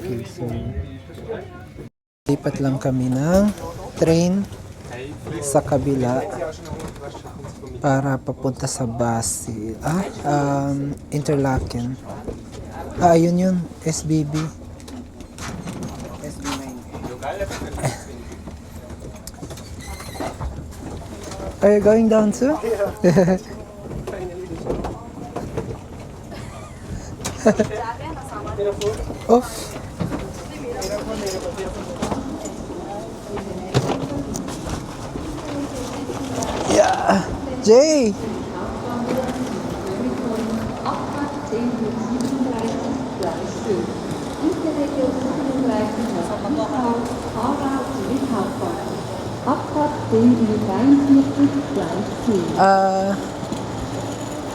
Okay, so lipat lang kami ng train sa kabila para papunta sa Basil. Interlaken. Ayun yun. SBB. Are you going down too? Off. Yeah. Jay.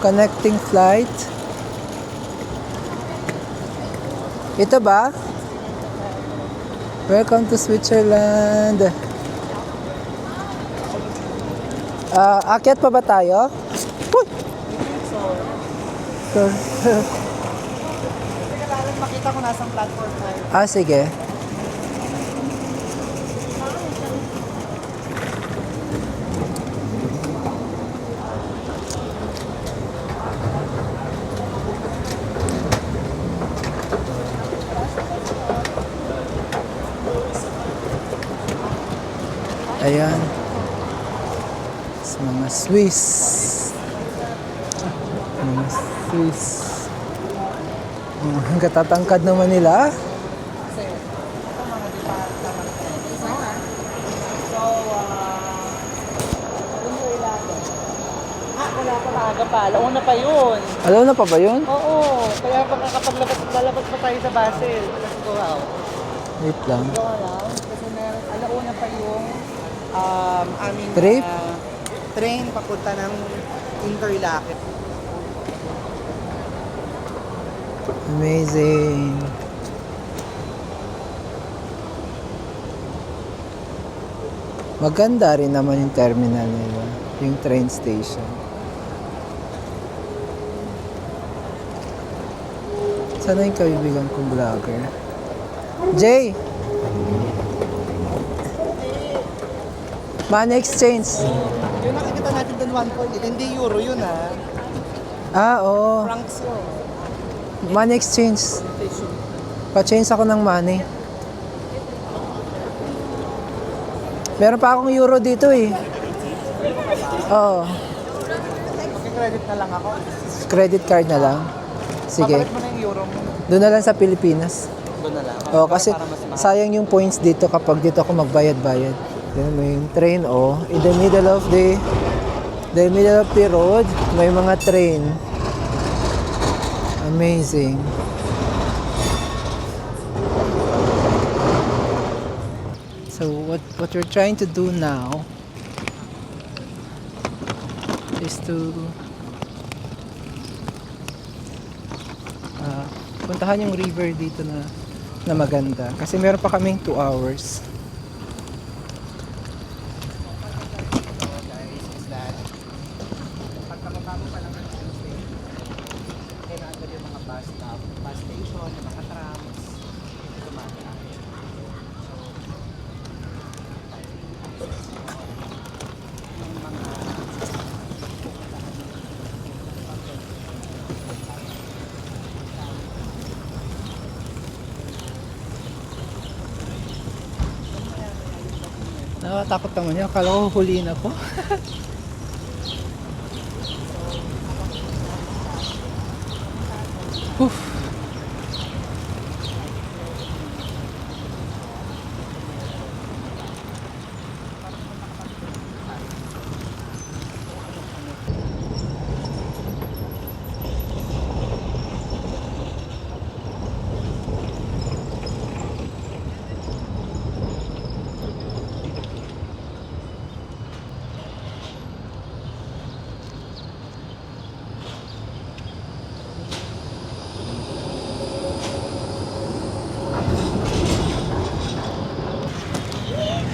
Connecting flight. Ito ba? Welcome to Switzerland. Akyat pa ba tayo? Uy! Sorry. Makita ko nasang platform tayo. Sige. Ayan. Sa mga Swiss. Mga Swiss. Ang katatangkad naman nila. Wala pa maaga pa. Alauna pa yun. Alam na pa ba yun? Oo. Kaya lalabas pa tayo sa Basel. Let's go out. Wait lang. Go around. Kasi meron, alauna pa yung aming Trip? train papunta ng Interlaken. Amazing. Maganda rin naman yung terminal nila. Yung train station. Sana yung kaibigan kong vlogger. Jay! Money exchange. Yung nakikita natin doon 1.8, hindi euro yun Oo. francs yun. Money exchange. Pa-change ako ng money. Meron pa akong euro dito eh. Oo. Credit na lang ako. Credit card na lang. Sige. Papalit mo na yung euro mo. Doon na lang sa Pilipinas. Doon na lang. Kasi Para mas mahal. sayang yung points dito kapag dito ako magbayad-bayad. Then may train in the middle of the road, may mga train. Amazing. So what we're trying to do now is to puntahan yung river dito na maganda kasi meron pa kaming 2 hours. Bus station, yung mga trams, tumatay. Nakatakot naman yun. Akala ko huliin ako.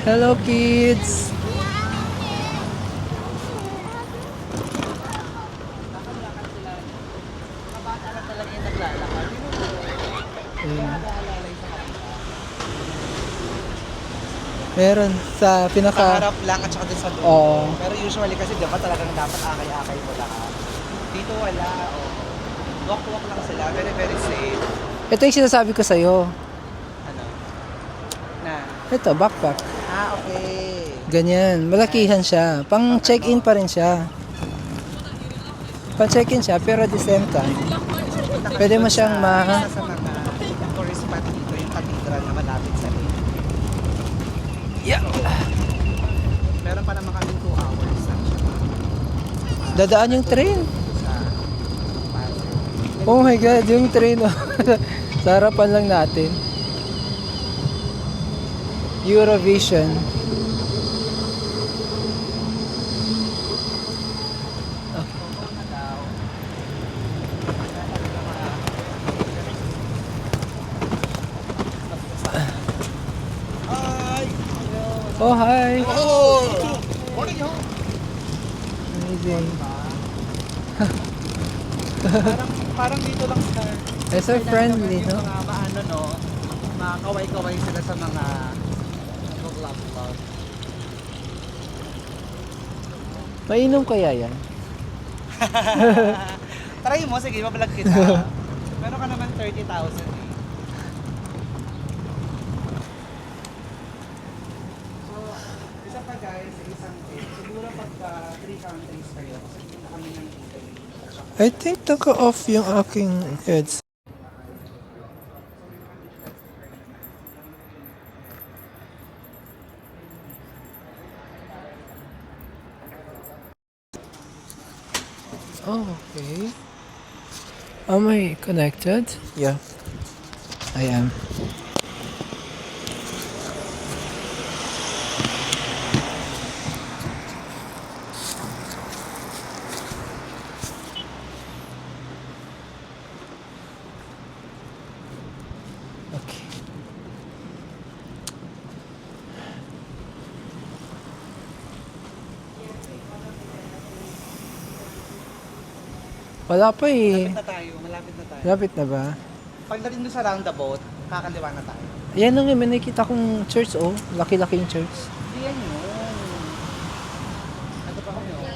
Hello kids! Meron sa Sa pinaka... harap lang at saka dun sa dulo. Oo. Pero usually kasi dapat talagang dapat akay-akay mo lahat. Dito wala. Oh. Walk-walk lang sila. Very, very safe. Ito yung sinasabi ko sa'yo. Ano? Na? Ito, backpack. Ah, okay. Ganyan. Malakihan siya. Pang check-in pa rin siya. Pang check-in siya, pero at the same time, pwede mo siyang Isa sa mga tourist spot dito, yung cathedral na malapit sa lake. Yeah. Meron pa naman kaming 2 hours sa Dadaan yung train. sa Pasig. Oh my God, yung train. Oh. Sa harapan lang natin. Eurovision. Hi! Oh, hi. Oh! Morning ho! Amazing. Parang dito lang sa Eh, so friendly, yung no? mga maano no, mga kaway-kaway sila sa mga vlog. Mainom kaya yan? Try mo, sige, mabalag kita. Meron ka naman 30,000 eh. So, isa pa guys, isang tip. Siguro pagka 3 countries kayo, kasi hindi na kami ng Italy. I think naka-off yung aking heads. Oh, okay. Am I connected? Yeah, I am. Okay. Wala pa eh. Malapit na tayo, malapit na tayo. Lapit na ba? Pagdating doon sa roundabout, kakaliwa na tayo. Ayan lang yung may nakita kong church, oh. Laki-laki yung church. Yan yun. Ano pa kami oh?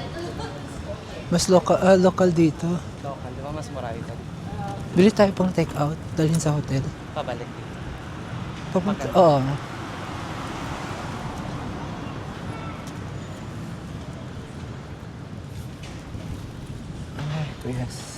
Mas local dito. Local, di ba mas mura ito? Bili tayo pang take out, dalhin sa hotel. Pabalik dito. Papunta, Maganda. oo. Ay, yes.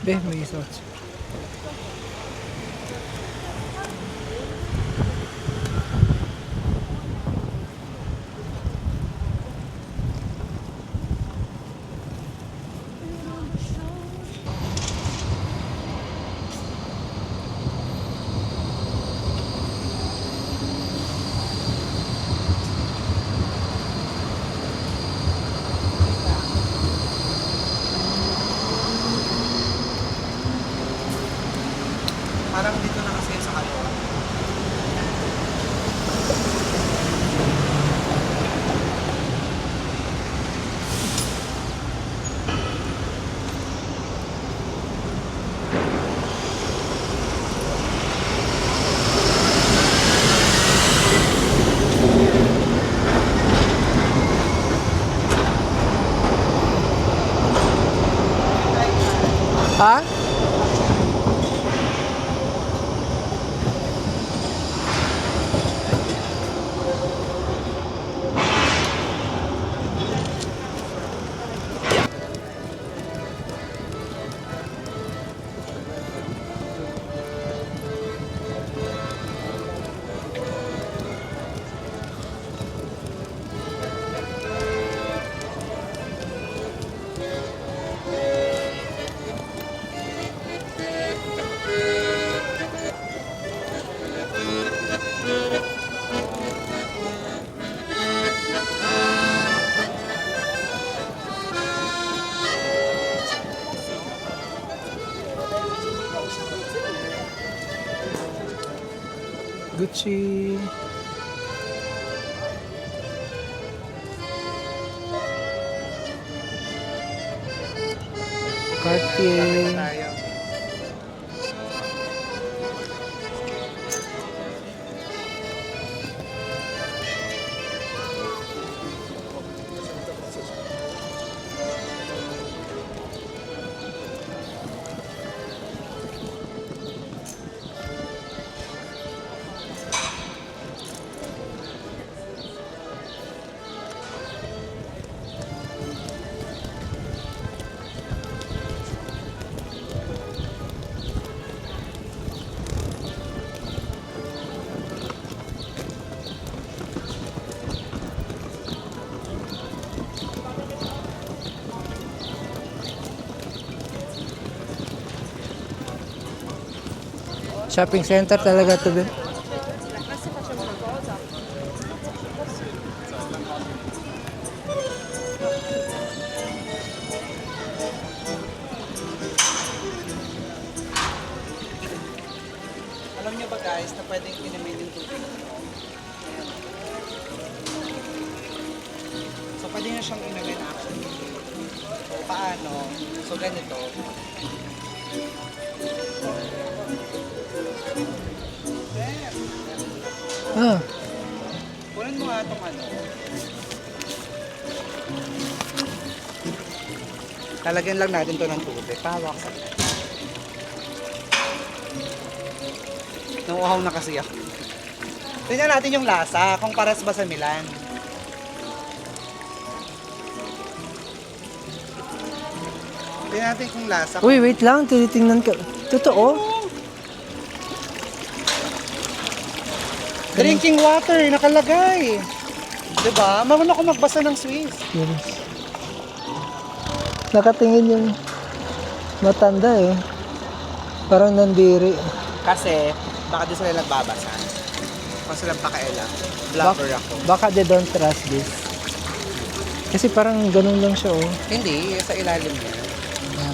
Be, may isa. Gucci. Cartier. Tayo. Shopping center talaga to, be. Alam niyo ba guys, na pwedeng inumin yung tubig nyo? Ayan. So, pwede nyo siyang inumin actually. So, paano? So, ganito. There. Ah, Kunin mo nga itong ano. Talagyan lang natin to ng tubig. Pahawak sa nauuhaw na kasi ako. Tingnan natin yung lasa, kung pares ba sa Milan. Tingnan natin kung lasa. uy, wait lang. Tinitingnan ka. Totoo? Drinking water, nakalagay. Diba? Marunong ako magbasa ng Swiss. Yes. Nakatingin yung matanda eh. Parang nandiri. Kasi, baka di sila nagbabasa. Kung silang pakialam. Blogger ako. Baka they don't trust this. Kasi parang ganun lang siya oh. Hindi, sa ilalim niya.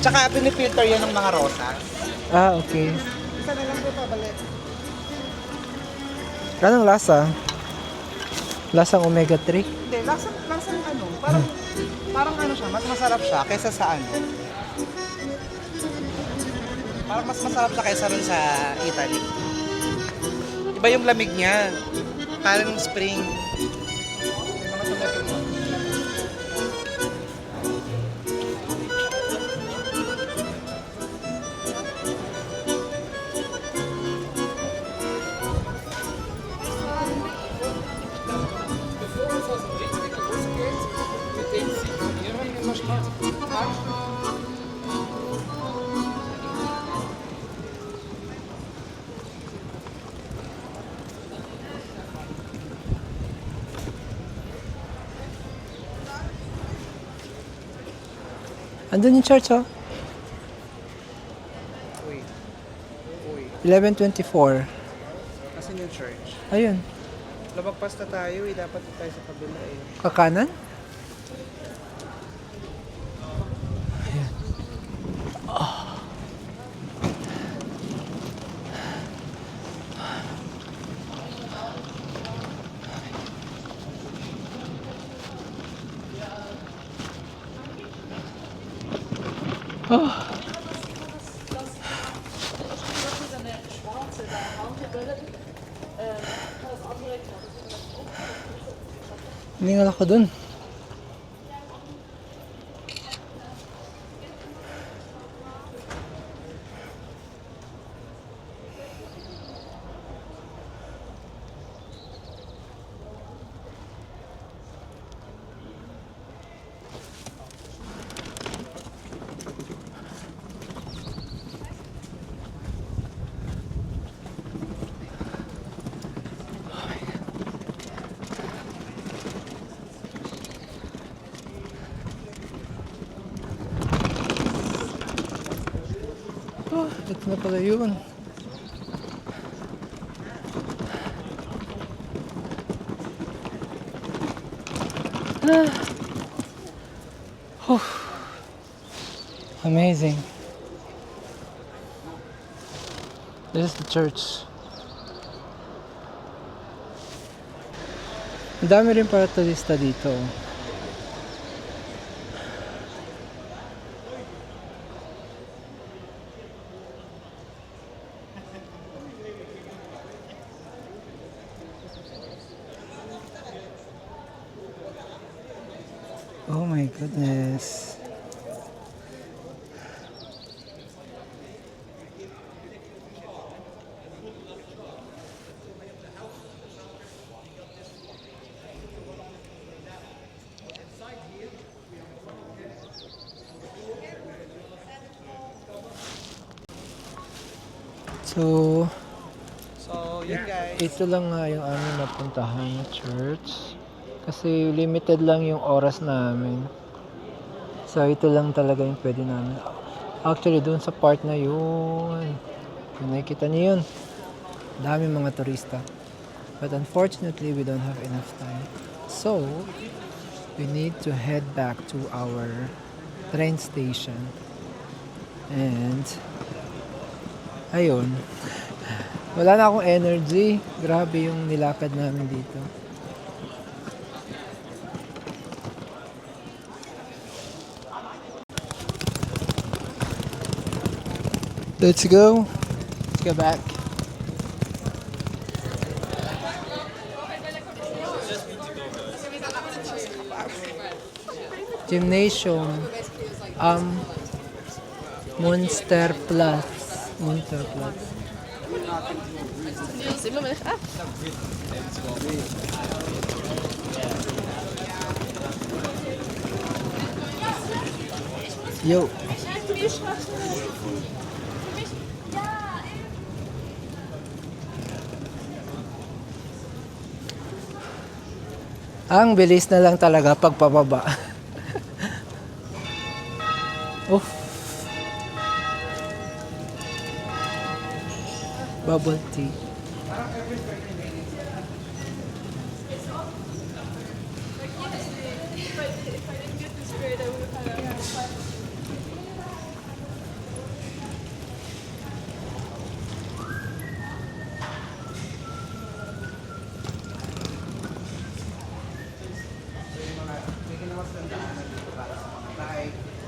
Tsaka pinifilter yan ng mga rosas. Ah, okay. Isa na lang ito, balik. Anong lasa? Lasang omega-3? Hindi, lasang ano, parang ano siya, mas masarap siya kaysa sa ano. Parang mas masarap siya kaysa rin sa Italy. Iba yung lamig niya. Parang spring. Yung mga tomato mo. Andun yung church oh. Uy. Uy. 11:24. Nasaan yung church? Ayun. Labagpas na tayo eh. Dapat tayo sa kabila eh. Kakanan? Hiningal ako dun. Oh, ito na pala yun. Ah. Oh. Amazing. This is the church. Ang dami rin para turista dito. Oh my goodness. So, So, yun guys. ito lang nga yung aming napuntahan na church. Kasi limited lang yung oras namin. So, ito lang talaga yung pwede namin. Actually, doon sa part na yun. Kung nakikita niyo yun. Dami mga turista. But unfortunately, we don't have enough time. So, we need to head back to our train station. And, ayun. Wala na akong energy. Grabe yung nilakad namin dito. Let's go. Let's go back. Gymnasium. Munsterplatz. Munsterplatz. Yo. Ang bilis na lang talaga pagpababa. Oof. Bubble tea.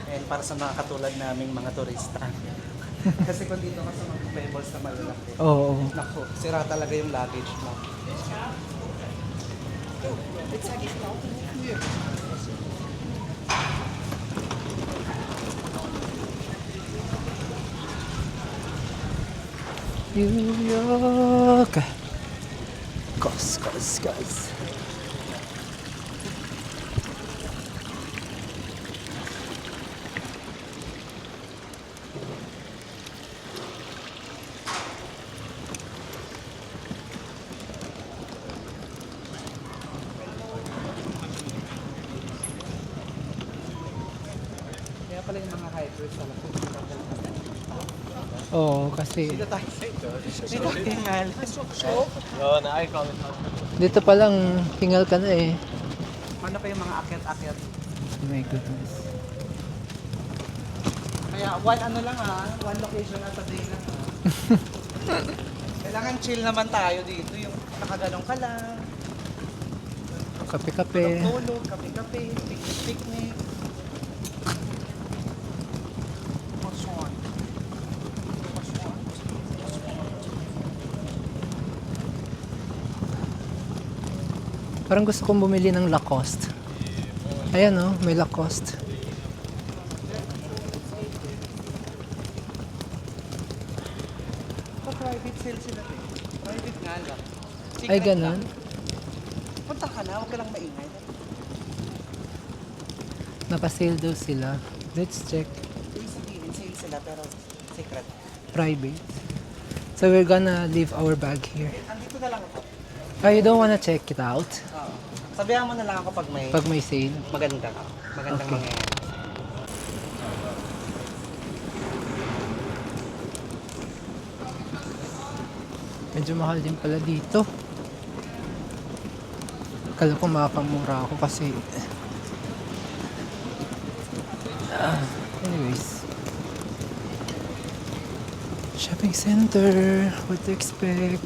And para sa mga katulad naming mga turista. Kasi kung dito ka sa mga pebbles na malalaki, Oo. naku, sira talaga yung luggage mo. New York. Guys. Kaya pala yung mga hikers talaga. Oo, kasi Dito tayo sa ito. Dito tingnan. dito pa lang tingal ka na eh. Paano pa yung mga akyat-akyat? Oh my goodness. Kaya one location at a day lang ha. Kailangan chill naman tayo dito. Yung nakagalong ka lang. Kape-kape. Tulog, kape-kape, picnic-picnic. Pasyon. Parang gusto kong bumili ng Lacoste. Ayan oh, may Lacoste. Private sale sila eh. Private nga lang. Ay, Secret ganun. lang. Punta ka na, huwag ka lang maingay. Naka-sale daw sila. Let's check. Ibig sabihin, sale sila pero secret. Private. So we're gonna leave our bag here. Andito na lang ako. Oh, you don't wanna check it out? Oo. Sabihan mo na lang ako pag may Pag may sale? magandang Okay. mangyayari. Medyo mahal din pala dito. Kala ko makakamura ako kasi anyways, shopping center, what to expect.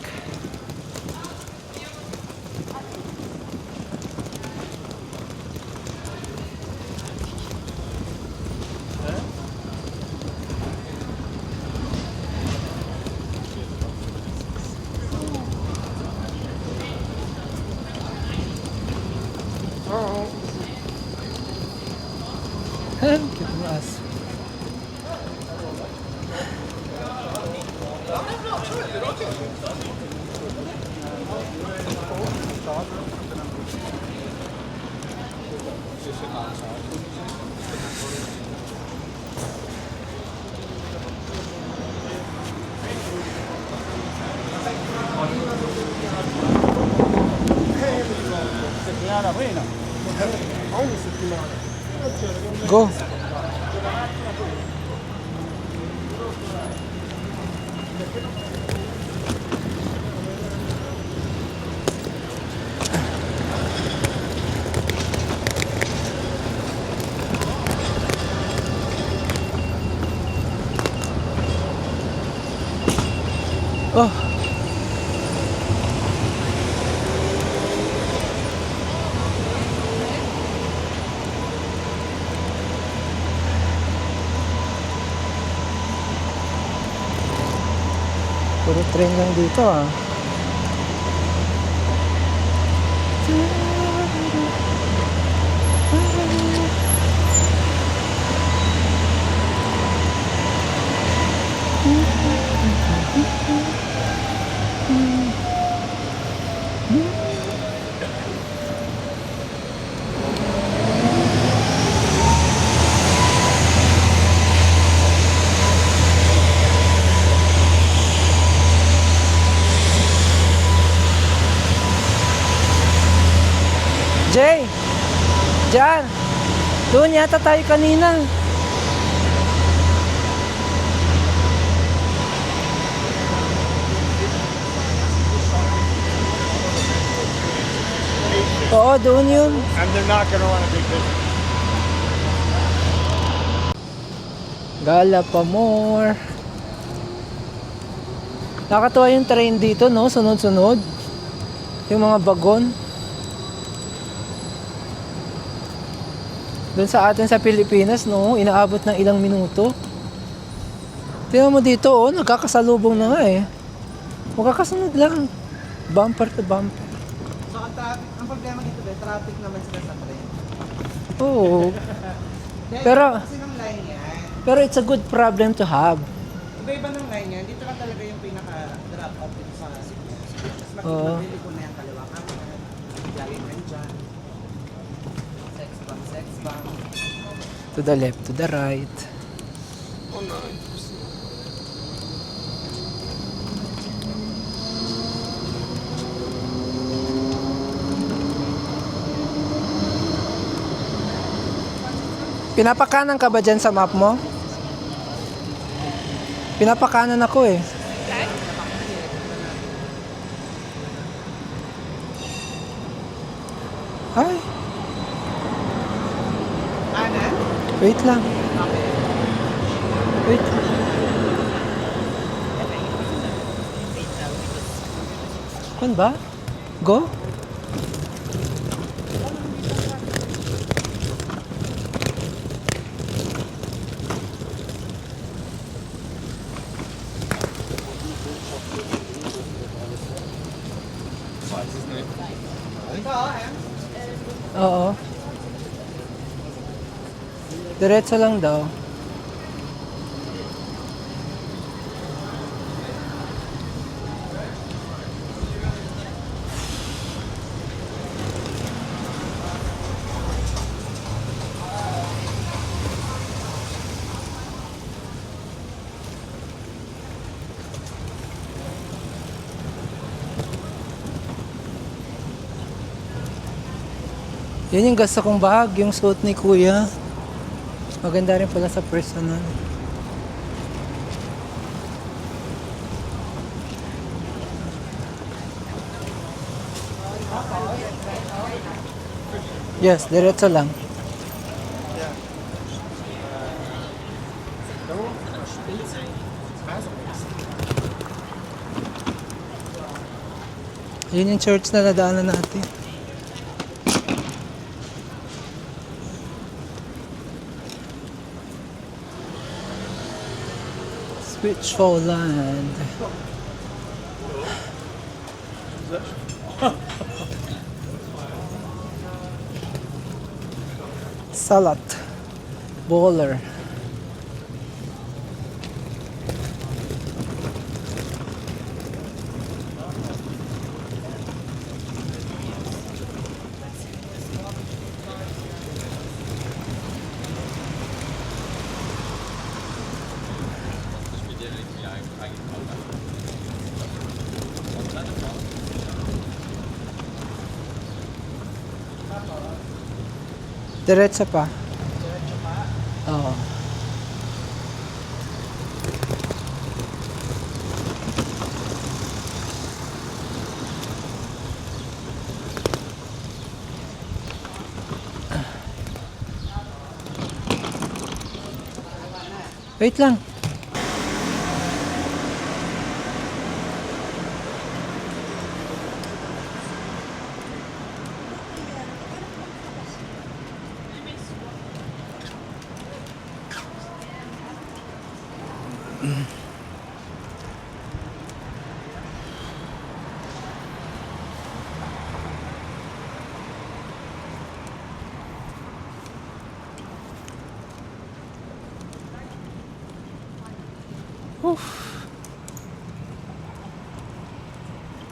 Cute mo aso. Go. Oh. Puro train lang dito ah. Jay! Diyan! Doon yata tayo kanina. Oo, doon yun. And they're not going to want a big business. Gala pa more. Nakatuwa yung train dito, no? Sunod-sunod. Yung mga bagon. Doon sa atin sa Pilipinas, no? Inaabot ng ilang minuto. Tingnan mo dito, oh. Nagkakasalubong na nga eh. Magkakasunod lang. Bumper to bumper. So, ang problema dito ba, traffic naman sila sa train. Oo. Dahil Pero- kasi ng line yan, Pero it's a good problem to have. iba-iba ng line yan, dito lang talaga yung pinaka-drop off dito sa Cebu. Mas Oo. mabili ko na yung kaliwa kanan, galing rin dyan. Sex bomb. To the left, to the right. Oh, no. Pinapakanan ka ba dyan sa map mo? Pinapakanan ako eh. Ay, Kanan? wait lang. Okay. Wait lang. Kun ba? Go? Ito, Oo. Diretso lang daw. Yun yung gusto kong bag, yung suot ni Kuya. Maganda rin pala sa personal. Yes, diretso lang. Yun yung church na nadaanan natin. Switch for land. Salat. Baller. Diretso pa. Oo. Wait lang.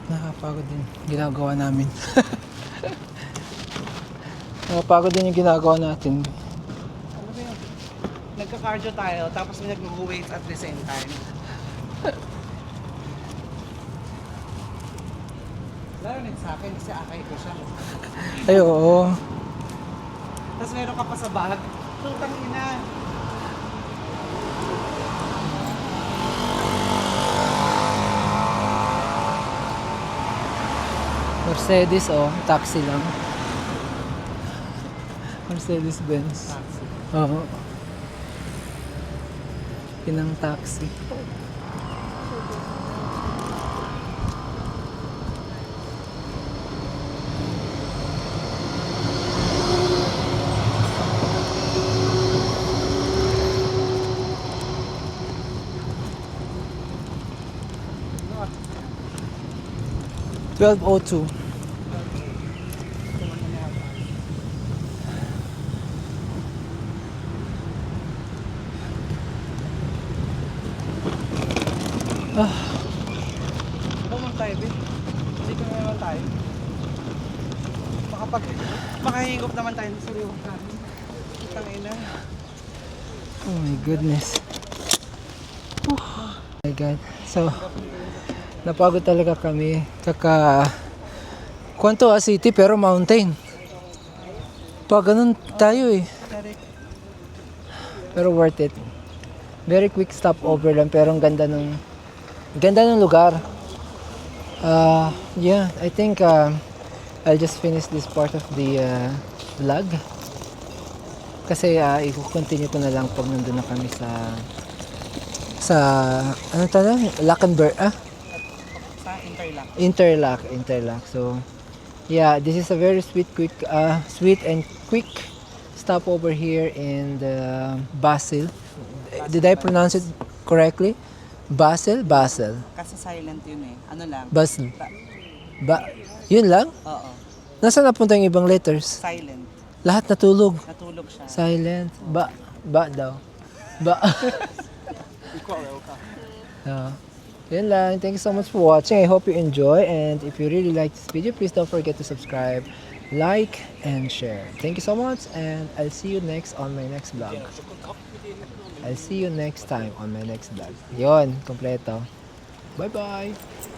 Nakapagod din ginagawa namin. Nakapagod din yung ginagawa natin. Ano ba yun? Nagka-cardio tayo, tapos may nag-weights at the same time. Lalo nito sa akin kasi akay ko siya. Ay, oo. Tapos meron ka pa sa bag. Tutang ina. Mercedes, oh. Taxi lang. Mercedes-Benz. Oo. Pinang taxi. $12.02. Naman tayo, babe. Dito na naman tayo. Makahingop naman tayo sa sariwa namin. Tutang ina. Oh my goodness. Oh my God. So, napagod talaga kami. Quanto City pero mountain. Pag ganun tayo eh. Pero worth it. Very quick stopover lang pero ang ganda ng lugar. Yeah, I think I'll just finish this part of the vlog. Kasi i-continue ko na lang pag nandun na kami sa ano tawag? Lackenberg, Sa Interlac. So, yeah, this is a very sweet and quick stopover here in the Basel. Did I pronounce it correctly? Basel? Kasi silent yun eh. Ano lang? Basel. Yun lang? Oo. Nasaan napunta yung ibang letters? Silent. Lahat natulog. Natulog siya. Silent. Daw. Yun lang. Thank you so much for watching. I hope you enjoy. And if you really like this video, please don't forget to subscribe, like, and share. Thank you so much. And I'll see you next on my next vlog. I'll see you next time on my next vlog. Yon, kompleto. Bye-bye!